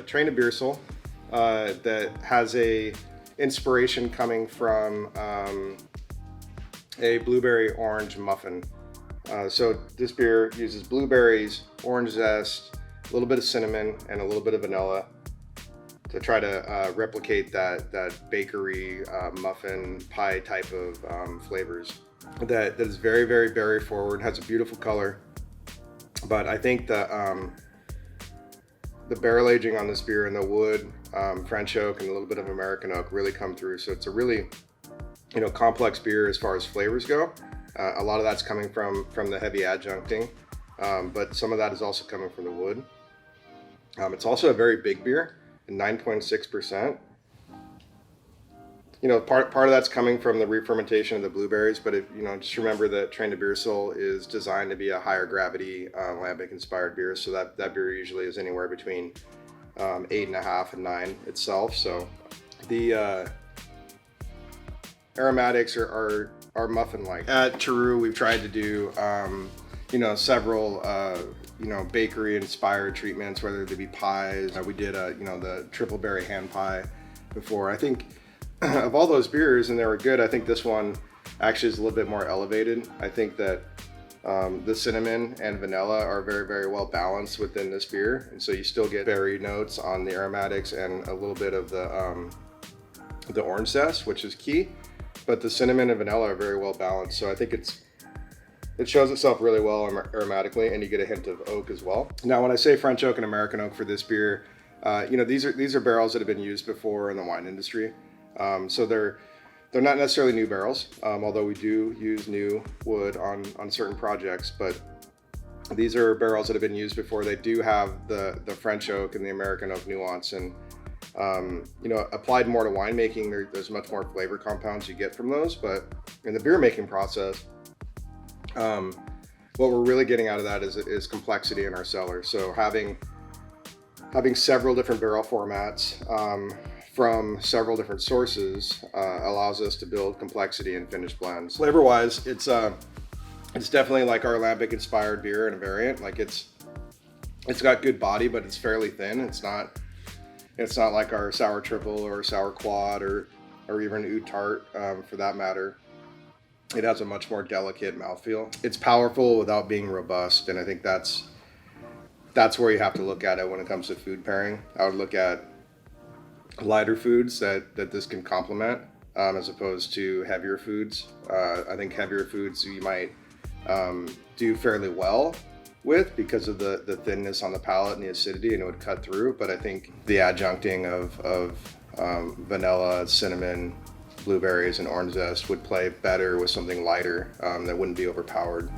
Train of Beersel that has a inspiration coming from a blueberry orange muffin. So this beer uses blueberries, orange zest, a little bit of cinnamon, and a little bit of vanilla to try to replicate that bakery muffin pie type of flavors. That is very, very berry forward, has a beautiful color. But I think the barrel aging on this beer and the wood, French oak, and a little bit of American oak really come through. So it's a really, complex beer as far as flavors go. A lot of that's coming from the heavy adjuncting, but some of that is also coming from the wood. It's also a very big beer, 9.6%. Part of that's coming from the re-fermentation of the blueberries, but just remember that Train de Beersel is designed to be a higher gravity lambic-inspired beer, so that beer usually is anywhere between 8.5 and 9 itself. So the aromatics are muffin-like. At Toot, we've tried to do several bakery-inspired treatments, whether they be pies. We did the triple berry hand pie before. I think of all those beers, and they were good, I think this one actually is a little bit more elevated. I think that the cinnamon and vanilla are very, very well balanced within this beer, and so you still get berry notes on the aromatics and a little bit of the orange zest, which is key. But the cinnamon and vanilla are very well balanced, so I think it shows itself really well aromatically, and you get a hint of oak as well. Now, when I say French oak and American oak for this beer, these are barrels that have been used before in the wine industry. So they're not necessarily new barrels, although we do use new wood on certain projects, but these are barrels that have been used before. They do have the French oak and the American oak nuance, and applied more to winemaking, there's much more flavor compounds you get from those, but in the beer making process, what we're really getting out of that is complexity in our cellar. So having several different barrel formats, from several different sources allows us to build complexity in finished blends. Flavor-wise, it's definitely like our lambic-inspired beer in a variant. Like it's got good body, but it's fairly thin. It's not like our sour triple or sour quad or even oud tart for that matter. It has a much more delicate mouthfeel. It's powerful without being robust, and I think that's where you have to look at it when it comes to food pairing. I would look at lighter foods that this can complement as opposed to heavier foods. I think heavier foods you might do fairly well with because of the thinness on the palate and the acidity, and it would cut through. But I think the adjuncting of vanilla, cinnamon, blueberries, and orange zest would play better with something lighter that wouldn't be overpowered.